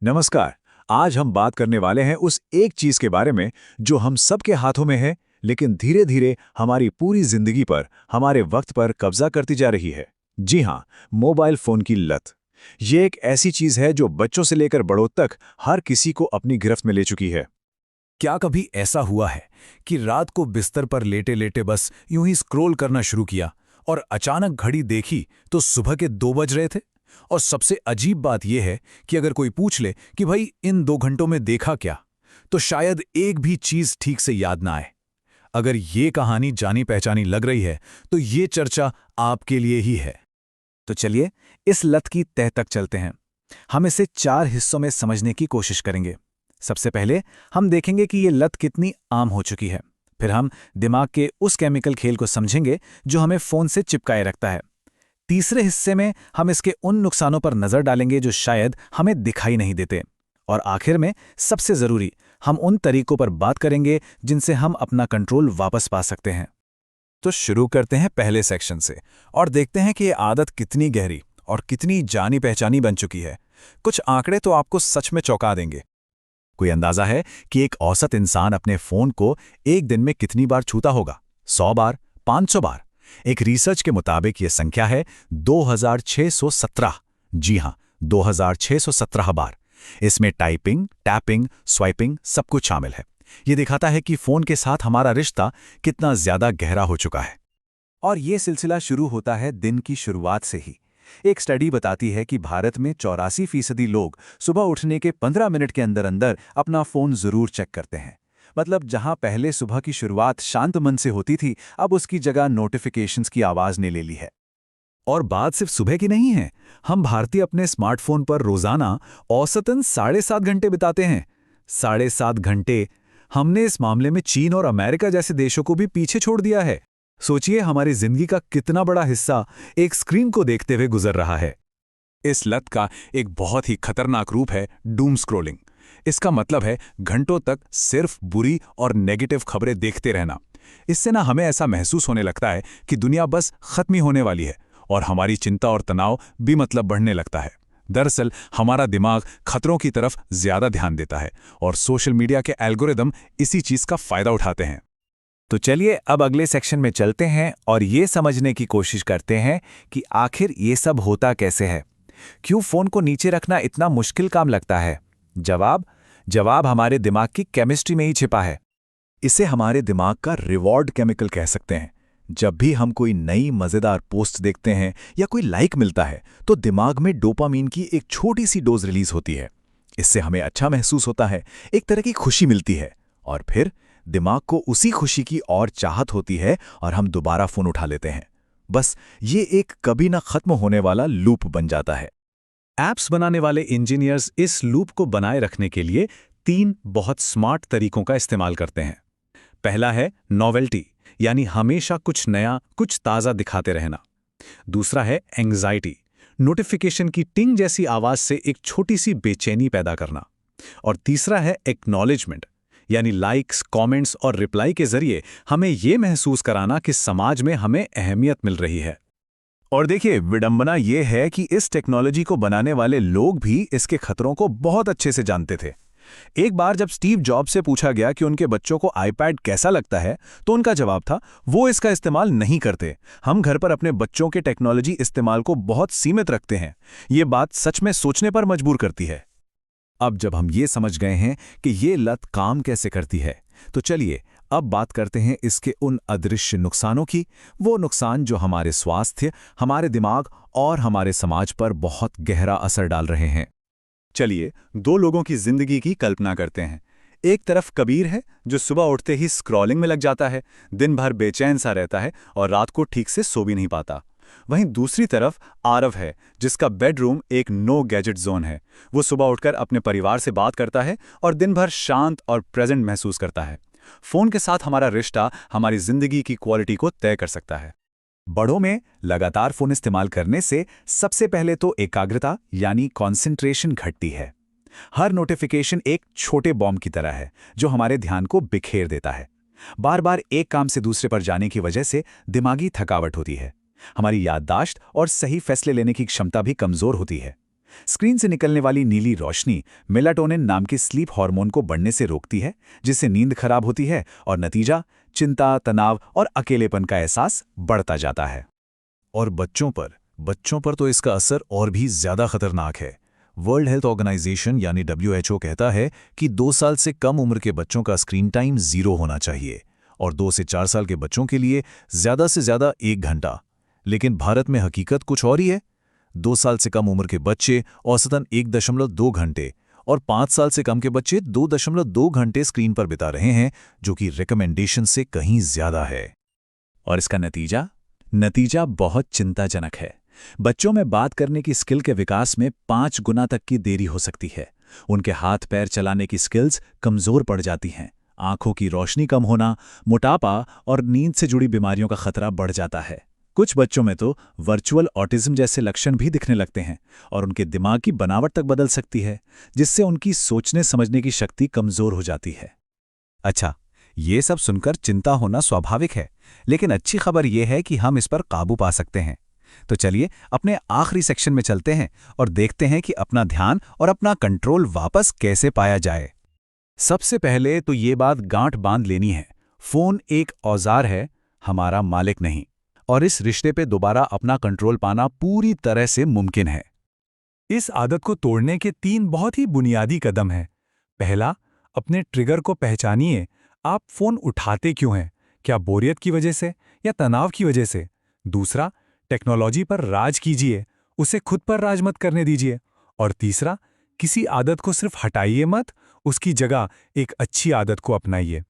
नमस्कार। आज हम बात करने वाले हैं उस एक चीज के बारे में जो हम सबके हाथों में है, लेकिन धीरे धीरे हमारी पूरी जिंदगी पर, हमारे वक्त पर कब्जा करती जा रही है। जी हाँ, मोबाइल फोन की लत। ये एक ऐसी चीज है जो बच्चों से लेकर बड़ों तक हर किसी को अपनी गिरफ्त में ले चुकी है। क्या कभी ऐसा हुआ है कि रात को बिस्तर पर लेटे लेटे बस यूं ही स्क्रॉल करना शुरू किया और अचानक घड़ी देखी तो सुबह के 2 बज रहे थे? और सबसे अजीब बात यह है कि अगर कोई पूछ ले कि भाई इन 2 घंटों में देखा क्या, तो शायद एक भी चीज ठीक से याद ना आए। अगर ये कहानी जानी पहचानी लग रही है तो ये चर्चा आपके लिए ही है। तो चलिए इस लत की तह तक चलते हैं। हम इसे 4 हिस्सों में समझने की कोशिश करेंगे। सबसे पहले हम देखेंगे कि ये लत कितनी आम हो चुकी है। फिर हम दिमाग के उस केमिकल खेल को समझेंगे जो हमें फोन से चिपकाए रखता है। तीसरे हिस्से में हम इसके उन नुकसानों पर नजर डालेंगे जो शायद हमें दिखाई नहीं देते। और आखिर में सबसे जरूरी, हम उन तरीकों पर बात करेंगे जिनसे हम अपना कंट्रोल वापस पा सकते हैं। तो शुरू करते हैं पहले सेक्शन से और देखते हैं कि ये आदत कितनी गहरी और कितनी जानी पहचानी बन चुकी है। कुछ आंकड़े तो आपको सच में चौंका देंगे। कोई अंदाजा है कि एक औसत इंसान अपने फोन को एक दिन में कितनी बार छूता होगा? 100 बार? 500 बार? एक रिसर्च के मुताबिक यह संख्या है 2617। जी हां, 2617 बार। इसमें टाइपिंग, टैपिंग, स्वाइपिंग सब कुछ शामिल है। यह दिखाता है कि फोन के साथ हमारा रिश्ता कितना ज्यादा गहरा हो चुका है। और ये सिलसिला शुरू होता है दिन की शुरुआत से ही। एक स्टडी बताती है कि भारत में 84% लोग सुबह उठने के 15 मिनट के अंदर अंदर अपना फोन जरूर चेक करते हैं। मतलब जहां पहले सुबह की शुरुआत शांत मन से होती थी, अब उसकी जगह नोटिफिकेशंस की आवाज ने ले ली है। और बात सिर्फ सुबह की नहीं है। हम भारतीय अपने स्मार्टफोन पर रोजाना औसतन 7.5 घंटे बिताते हैं। 7.5 घंटे। हमने इस मामले में चीन और अमेरिका जैसे देशों को भी पीछे छोड़ दिया है। सोचिए हमारी जिंदगी का कितना बड़ा हिस्सा एक स्क्रीन को देखते हुए गुजर रहा है। इस लत का एक बहुत ही खतरनाक रूप है डूम स्क्रॉलिंग। इसका मतलब है घंटों तक सिर्फ बुरी और नेगेटिव खबरें देखते रहना। इससे ना हमें ऐसा महसूस होने लगता है कि दुनिया बस खत्म ही होने वाली है और हमारी चिंता और तनाव भी मतलब बढ़ने लगता है। दरअसल हमारा दिमाग खतरों की तरफ ज्यादा ध्यान देता है और सोशल मीडिया के एल्गोरिदम इसी चीज का फायदा उठाते हैं। तो चलिए अब अगले सेक्शन में चलते हैं और ये समझने की कोशिश करते हैं कि आखिर ये सब होता कैसे है। क्यों फोन को नीचे रखना इतना मुश्किल काम लगता है? जवाब हमारे दिमाग की केमिस्ट्री में ही छिपा है। इसे हमारे दिमाग का रिवॉर्ड केमिकल कह सकते हैं। जब भी हम कोई नई मजेदार पोस्ट देखते हैं या कोई लाइक मिलता है, तो दिमाग में डोपामीन की एक छोटी सी डोज रिलीज होती है। इससे हमें अच्छा महसूस होता है, एक तरह की खुशी मिलती है, और फिर दिमाग को उसी खुशी की और चाहत होती है और हम दोबारा फोन उठा लेते हैं। बस ये एक कभी ना खत्म होने वाला लूप बन जाता है। ऐप्स बनाने वाले इंजीनियर्स इस लूप को बनाए रखने के लिए 3 बहुत स्मार्ट तरीकों का इस्तेमाल करते हैं। पहला है नॉवेल्टी, यानी हमेशा कुछ नया, कुछ ताज़ा दिखाते रहना। दूसरा है एंग्जाइटी, नोटिफिकेशन की टिंग जैसी आवाज से एक छोटी सी बेचैनी पैदा करना। और तीसरा है एक्नॉलेजमेंट, यानी लाइक्स, कमेंट्स और रिप्लाई के जरिए हमें यह महसूस कराना कि समाज में हमें अहमियत मिल रही है। और देखिए, विडंबना यह है कि इस टेक्नोलॉजी को बनाने वाले लोग भी इसके खतरों को बहुत अच्छे से जानते थे। एक बार जब स्टीव जॉब्स से पूछा गया कि उनके बच्चों को आईपैड कैसा लगता है, तो उनका जवाब था, वो इसका इस्तेमाल नहीं करते। हम घर पर अपने बच्चों के टेक्नोलॉजी इस्तेमाल को बहुत सीमित रखते हैं। ये बात सच में सोचने पर मजबूर करती है। अब जब हम ये समझ गए हैं कि ये लत काम कैसे करती है, तो चलिए अब बात करते हैं इसके उन अदृश्य नुकसानों की। वो नुकसान जो हमारे स्वास्थ्य, हमारे दिमाग और हमारे समाज पर बहुत गहरा असर डाल रहे हैं। चलिए 2 लोगों की जिंदगी की कल्पना करते हैं। एक तरफ कबीर है जो सुबह उठते ही स्क्रॉलिंग में लग जाता है, दिन भर बेचैन सा रहता है और रात को ठीक से सो भी नहीं पाता। वहीं दूसरी तरफ आरव है जिसका बेडरूम एक नो गैजेट जोन है। वो सुबह उठकर अपने परिवार से बात करता है और दिन भर शांत और प्रेजेंट महसूस करता है। फोन के साथ हमारा रिश्ता हमारी जिंदगी की क्वालिटी को तय कर सकता है। बड़ों में लगातार फोन इस्तेमाल करने से सबसे पहले तो एकाग्रता यानी कॉन्सेंट्रेशन घटती है। हर नोटिफिकेशन एक छोटे बॉम्ब की तरह है जो हमारे ध्यान को बिखेर देता है। बार बार एक काम से दूसरे पर जाने की वजह से दिमागी थकावट होती है। हमारी याददाश्त और सही फैसले लेने की क्षमता भी कमजोर होती है। स्क्रीन से निकलने वाली नीली रोशनी मेलाटोनिन नाम के स्लीप हार्मोन को बढ़ने से रोकती है, जिससे नींद खराब होती है और नतीजा चिंता, तनाव और अकेलेपन का एहसास बढ़ता जाता है। और बच्चों पर तो इसका असर और भी ज्यादा खतरनाक है। वर्ल्ड हेल्थ ऑर्गेनाइजेशन यानी WHO कहता है कि 2 साल से कम उम्र के बच्चों का स्क्रीन टाइम 0 होना चाहिए और 2 से 4 साल के बच्चों के लिए ज्यादा से ज्यादा 1 घंटा। लेकिन भारत में हकीकत कुछ और ही है। 2 साल से कम उम्र के बच्चे औसतन 1.2 घंटे और 5 साल से कम के बच्चे 2.2 घंटे स्क्रीन पर बिता रहे हैं, जो कि रिकमेंडेशन से कहीं ज्यादा है। और इसका नतीजा बहुत चिंताजनक है। बच्चों में बात करने की स्किल के विकास में 5 गुना तक की देरी हो सकती है। उनके हाथ पैर चलाने की स्किल्स कमजोर पड़ जाती हैं। आंखों की रोशनी कम होना, मोटापा और नींद से जुड़ी बीमारियों का खतरा बढ़ जाता है। कुछ बच्चों में तो वर्चुअल ऑटिज्म जैसे लक्षण भी दिखने लगते हैं और उनके दिमाग की बनावट तक बदल सकती है, जिससे उनकी सोचने समझने की शक्ति कमजोर हो जाती है। अच्छा, ये सब सुनकर चिंता होना स्वाभाविक है, लेकिन अच्छी खबर यह है कि हम इस पर काबू पा सकते हैं। तो चलिए अपने आखिरी सेक्शन में चलते हैं और देखते हैं कि अपना ध्यान और अपना कंट्रोल वापस कैसे पाया जाए। सबसे पहले तो ये बात गांठ बांध लेनी है, फोन एक औजार है, हमारा मालिक नहीं। और इस रिश्ते पे दोबारा अपना कंट्रोल पाना पूरी तरह से मुमकिन है। इस आदत को तोड़ने के 3 बहुत ही बुनियादी कदम हैं। पहला, अपने ट्रिगर को पहचानिए। आप फोन उठाते क्यों हैं? क्या बोरियत की वजह से या तनाव की वजह से? दूसरा, टेक्नोलॉजी पर राज कीजिए, उसे खुद पर राज मत करने दीजिए। और तीसरा, किसी आदत को सिर्फ हटाइए मत, उसकी जगह एक अच्छी आदत को अपनाइए।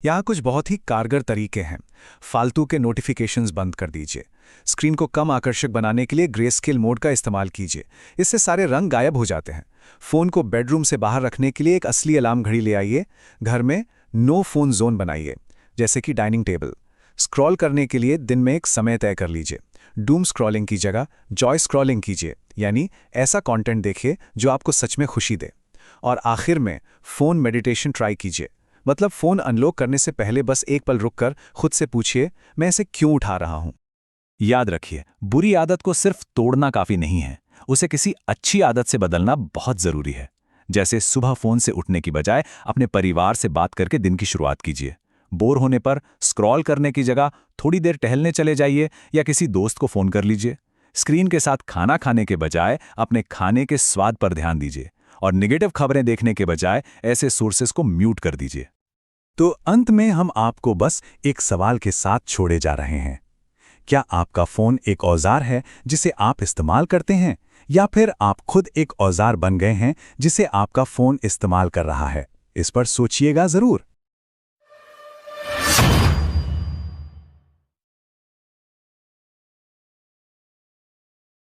यहाँ कुछ बहुत ही कारगर तरीके हैं। फालतू के नोटिफिकेशंस बंद कर दीजिए। स्क्रीन को कम आकर्षक बनाने के लिए ग्रे स्केल मोड का इस्तेमाल कीजिए, इससे सारे रंग गायब हो जाते हैं। फ़ोन को बेडरूम से बाहर रखने के लिए एक असली अलार्म घड़ी ले आइए। घर में नो फोन जोन बनाइए, जैसे कि डाइनिंग टेबल। स्क्रॉल करने के लिए दिन में एक समय तय कर लीजिए। डूम स्क्रॉलिंग की जगह जॉय स्क्रॉलिंग कीजिए, यानी ऐसा कंटेंट देखिए जो आपको सच में खुशी दे। और आखिर में फ़ोन मेडिटेशन ट्राई कीजिए, मतलब फ़ोन अनलॉक करने से पहले बस एक पल रुककर खुद से पूछिए, मैं इसे क्यों उठा रहा हूं। याद रखिए, बुरी आदत को सिर्फ तोड़ना काफी नहीं है, उसे किसी अच्छी आदत से बदलना बहुत जरूरी है। जैसे सुबह फोन से उठने की बजाय अपने परिवार से बात करके दिन की शुरुआत कीजिए। बोर होने पर स्क्रॉल करने की जगह थोड़ी देर टहलने चले जाइए या किसी दोस्त को फोन कर लीजिए। स्क्रीन के साथ खाना खाने के बजाय अपने खाने के स्वाद पर ध्यान दीजिए और नेगेटिव खबरें देखने के बजाय ऐसे सोर्सेस को म्यूट कर दीजिए। तो अंत में हम आपको बस एक सवाल के साथ छोड़े जा रहे हैं। क्या आपका फोन एक औजार है जिसे आप इस्तेमाल करते हैं, या फिर आप खुद एक औजार बन गए हैं जिसे आपका फोन इस्तेमाल कर रहा है? इस पर सोचिएगा जरूर।